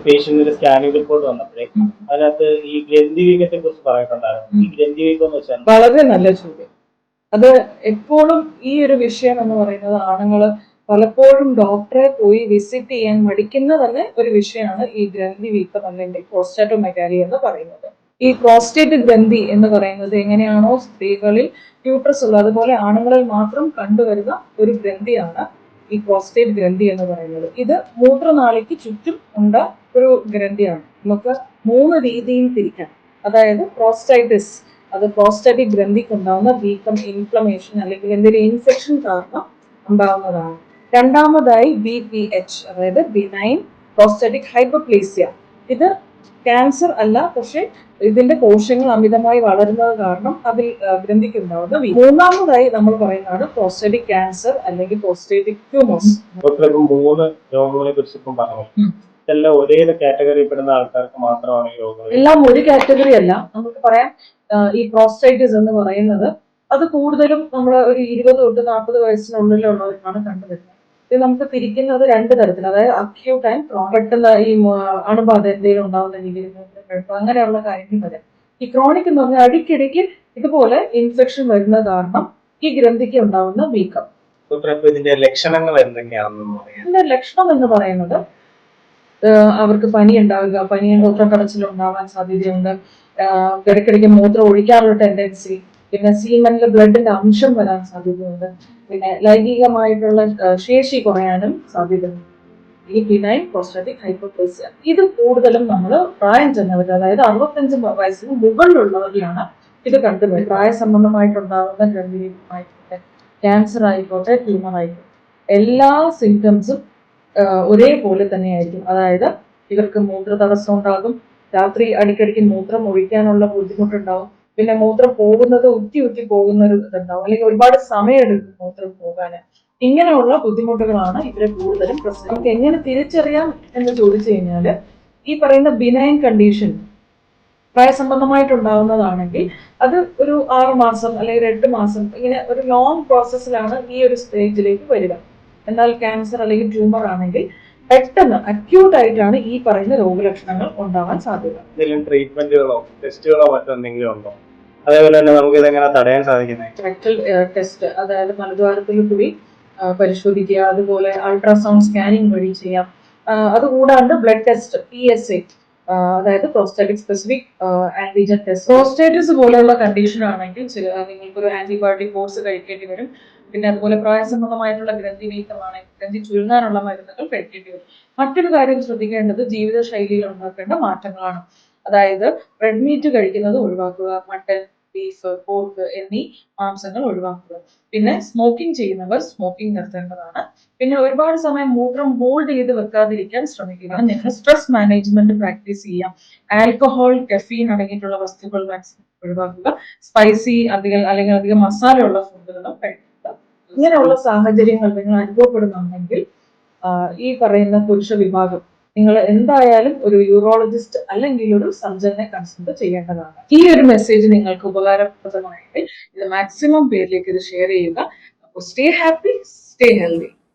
പേഷ്യന്റിന്റെ scanning report വന്നപ്പോഴേ അതിനകത്ത് ഈ ഗ്രന്ഥിവീക്കത്തെ കുറിച്ച് പറഞ്ഞിട്ടുണ്ടായിരുന്നു. ഈ ഗ്രന്ഥിവീക്കം എന്ന് വെച്ചാൽ വളരെ നല്ല ചോദ്യം. അത് എപ്പോഴും ഈ ഒരു വിഷയം എന്ന് പറയുന്നത് ആണുങ്ങള് പലപ്പോഴും ഡോക്ടറെ പോയി വിസിറ്റ് ചെയ്യാൻ മടിക്കുന്ന തന്നെ ഒരു വിഷയമാണ് ഈ ഗ്രന്ഥി വീക്കം അല്ലെങ്കിൽ പ്രോസ്റ്റാറ്റോമെഗാലി എന്ന് പറയുന്നത്. ഈ പ്രോസ്റ്റേറ്റ് ഗ്രന്ഥി എന്ന് പറയുന്നത് എങ്ങനെയാണോ സ്ത്രീകളിൽ യൂട്രസ് ഉള്ളത് അതുപോലെ ആണുങ്ങളിൽ മാത്രം കണ്ടുവരുന്ന ഒരു ഗ്രന്ഥിയാണ് ഈ പ്രോസ്റ്റേറ്റ് ഗ്രന്ഥി എന്ന് പറയുന്നത്. ഇത് മൂത്രനാളിക്ക് ചുറ്റും ഉണ്ട ഒരു ഗ്രന്ഥിയാണ്. നമുക്ക് 3 രീതിയിൽ തിരിക്കാം. അതായത് പ്രോസ്റ്റൈറ്റിസ്, അത് പ്രോസ്റ്റാറ്റിക് ഗ്രന്ഥിക്ക് ഉണ്ടാകുന്ന വീക്കം, ഇൻഫ്ലമേഷൻ അല്ലെങ്കിൽ എന്തെങ്കിലും ഇൻഫെക്ഷൻ കാരണം ഉണ്ടാകുന്നതാണ്. രണ്ടാമതായി BPH, അതായത് ബിനൈൻ പ്രോസ്റ്റാറ്റിക് ഹൈപ്പർപ്ലേസിയ. ഇത് ക്യാൻസർ അല്ല, പക്ഷെ ഇതിന്റെ കോശങ്ങൾ അമിതമായി വളരുന്നത് കാരണം അതിൽ ഗ്രന്ഥിക്ക് ഉണ്ടാവുന്ന. മൂന്നാമതായി നമ്മൾ പറയുന്നതാണ് പ്രോസ്റ്റാറ്റിക് ക്യാൻസർ അല്ലെങ്കിൽ പ്രോസ്റ്റാറ്റിക് ട്യൂമേഴ്സ്. 3 രോഗങ്ങളെ കുറിച്ച് ഇപ്പം പറഞ്ഞു. ഇതെല്ലാം ഒരേ കാറ്റഗറിയിൽ പെടുന്ന ആൾക്കാർക്ക് മാത്രമാണ് ഈ രോഗങ്ങൾ. എല്ലാം ഒരു കാറ്റഗറി അല്ല. നമുക്ക് പറയാം ഈ പ്രോസ്റ്റൈറ്റിസ് എന്ന് പറയുന്നത് അത് കൂടുതലും നമ്മൾ ഒരു 20 തൊട്ട് 40 വയസ്സിനുള്ളിലുള്ളവർക്കാണ് കണ്ടുവരുന്നത്. ഇത് നമുക്ക് തിരിക്കുന്നത് 2 തരത്തിൽ, അതായത് അക്യൂട്ട് ആൻഡ് പെട്ടെന്ന് ഈ അണുബാധ എന്തെങ്കിലും ഉണ്ടാവുന്ന രീതിയിൽ അങ്ങനെയുള്ള കാര്യങ്ങൾ വരെ. ഈ ക്രോണിക് എന്ന് പറഞ്ഞാൽ അടിക്കടിക്ക് ഇതുപോലെ ഇൻഫെക്ഷൻ വരുന്ന കാരണം ഈ ഗ്രന്ഥിക്ക് ഉണ്ടാവുന്ന വീക്കം. ഇതിന്റെ ലക്ഷണങ്ങൾ എന്തൊക്കെയാണെന്ന് ഇതിന്റെ ലക്ഷണം എന്ന് പറയുന്നത് അവർക്ക് പനി ഉണ്ടാവുക, പനി മൂത്രക്കടച്ചിലുണ്ടാവാൻ സാധ്യതയുണ്ട്, ഇടയ്ക്കിടയ്ക്ക് മൂത്രം ഒഴിക്കാനുള്ള ടെൻഡൻസി, പിന്നെ സീമനിൽ ബ്ലഡിന്റെ അംശം വരാൻ സാധ്യതയുണ്ട്, പിന്നെ ലൈംഗികമായിട്ടുള്ള ശേഷി കുറയാനും സാധ്യതയുണ്ട്. ഈ ബിനൈൻ പ്രോസ്റ്റാറ്റിക് ഹൈപ്പർപ്ലേസിയ ഇത് കൂടുതലും നമ്മൾ പ്രായം ചെന്നവർ, അതായത് 65 വയസ്സിന് മുകളിലുള്ളവരിലാണ് ഇത് കണ്ടുവരുന്നത്. പ്രായ സംബന്ധമായിട്ടുണ്ടാകുന്ന ഗ്രന്ഥിയായിക്കോട്ടെ, ക്യാൻസർ ആയിക്കോട്ടെ, ട്യൂമർ ആയിക്കോട്ടെ, എല്ലാ സിംറ്റംസും ഒരേപോലെ തന്നെയായിരിക്കും. അതായത് ഇവർക്ക് മൂത്ര തടസ്സം ഉണ്ടാകും, രാത്രി അടിക്കടിക്ക് മൂത്രം ഒഴിക്കാനുള്ള ബുദ്ധിമുട്ടുണ്ടാവും, പിന്നെ മൂത്രം പോകുന്നത് ഉറ്റി പോകുന്ന ഒരു ഇതുണ്ടാവും, അല്ലെങ്കിൽ ഒരുപാട് സമയം എടുക്കും മൂത്രം പോകാന്. ഇങ്ങനെയുള്ള ബുദ്ധിമുട്ടുകളാണ് ഇവരെ കൂടുതലും പ്രശ്നം. നമുക്ക് എങ്ങനെ തിരിച്ചറിയാം എന്ന് ചോദിച്ചു കഴിഞ്ഞാല്, ഈ പറയുന്ന ബിനൈൻ കണ്ടീഷൻ പ്രായസംബന്ധമായിട്ടുണ്ടാവുന്നതാണെങ്കിൽ അത് ഒരു 6 മാസം അല്ലെങ്കിൽ 8 മാസം ഇങ്ങനെ ഒരു ലോങ് പ്രോസസ്സിലാണ് ഈ ഒരു സ്റ്റേജിലേക്ക് വരിക. എന്നാൽ ക്യാൻസർ അല്ലെങ്കിൽ ട്യൂമർ ആണെങ്കിൽ പെട്ടെന്ന് അക്യൂട്ട് ആയിട്ടാണ് ഈ പറയുന്ന രോഗലക്ഷണങ്ങൾ ഉണ്ടാവാൻ സാധ്യത. ട്രീറ്റ്മെന്റുകളോ ടെസ്റ്റുകളോ മറ്റെന്തെങ്കിലും ഉണ്ടോ? അതേപോലെ തന്നെ നമുക്ക് ഇതെങ്ങനെ തടയാൻ സാധിക്കുന്നത്? റെക്ടൽ ടെസ്റ്റ്, അതായത് മലദ്വാരത്തിൽ കൂടി പരിശോധിക്കുക, അതുപോലെ അൾട്രാസൗണ്ട് സ്കാനിങ് വഴി ചെയ്യാം. അതുകൂടാണ്ട് ബ്ലഡ് ടെസ്റ്റ് PSA, അതായത് prostatic specific antigen test. Prostatitis പോലെയുള്ള കണ്ടീഷൻ ആണെങ്കിൽ നിങ്ങൾക്കൊരു ആന്റിബയോട്ടിക് കോഴ്സ് കഴിക്കേണ്ടി വരും. പിന്നെ അതുപോലെ പ്രായസംബന്ധമായിട്ടുള്ള ഗ്രന്ഥി വീക്കമാണെങ്കിൽ ഗ്രന്ഥി ചുരുങ്ങാനുള്ള മരുന്നുകൾ കഴിക്കേണ്ടി വരും. മറ്റൊരു കാര്യം ശ്രദ്ധിക്കേണ്ടത് ജീവിതശൈലിയിൽ ഉണ്ടാക്കേണ്ട മാറ്റങ്ങളാണ്. അതായത് റെഡ് മീറ്റ് കഴിക്കുന്നത് ഒഴിവാക്കുക, മട്ടൻ, ബീഫ്, പോർക്ക് എന്നീ മാംസങ്ങൾ ഒഴിവാക്കുക. പിന്നെ സ്മോക്കിംഗ് ചെയ്യുന്നവർ സ്മോക്കിംഗ് നിർത്തേണ്ടതാണ്. പിന്നെ ഒരുപാട് സമയം മൂത്രം ഹോൾഡ് ചെയ്ത് വെക്കാതിരിക്കാൻ ശ്രമിക്കുക. നിങ്ങൾ സ്ട്രെസ് മാനേജ്മെന്റ് പ്രാക്ടീസ് ചെയ്യാം. ആൽക്കഹോൾ, കഫീൻ അടങ്ങിയിട്ടുള്ള വസ്തുക്കൾ മാക്സിമം ഒഴിവാക്കുക. സ്പൈസി അല്ലെങ്കിൽ അധികം മസാലയുള്ള ഫുഡുകളും കഴിക്കുക. ഇങ്ങനെയുള്ള സാഹചര്യങ്ങൾ നിങ്ങൾ അനുഭവപ്പെടുന്നുണ്ടെങ്കിൽ ഈ പറയുന്ന പുരുഷ വിഭാഗം നിങ്ങൾ എന്തായാലും ഒരു യൂറോളജിസ്റ്റ് അല്ലെങ്കിൽ ഒരു സർജനെ കൺസൾട്ട് ചെയ്യേണ്ടതാണ്. ഈ ഒരു മെസ്സേജ് നിങ്ങൾക്ക് ഉപകാരപ്രദമായെങ്കിൽ ഇത് മാക്സിമം പേരിലേക്ക് ഇത് ഷെയർ ചെയ്യുക. Stay happy, stay healthy.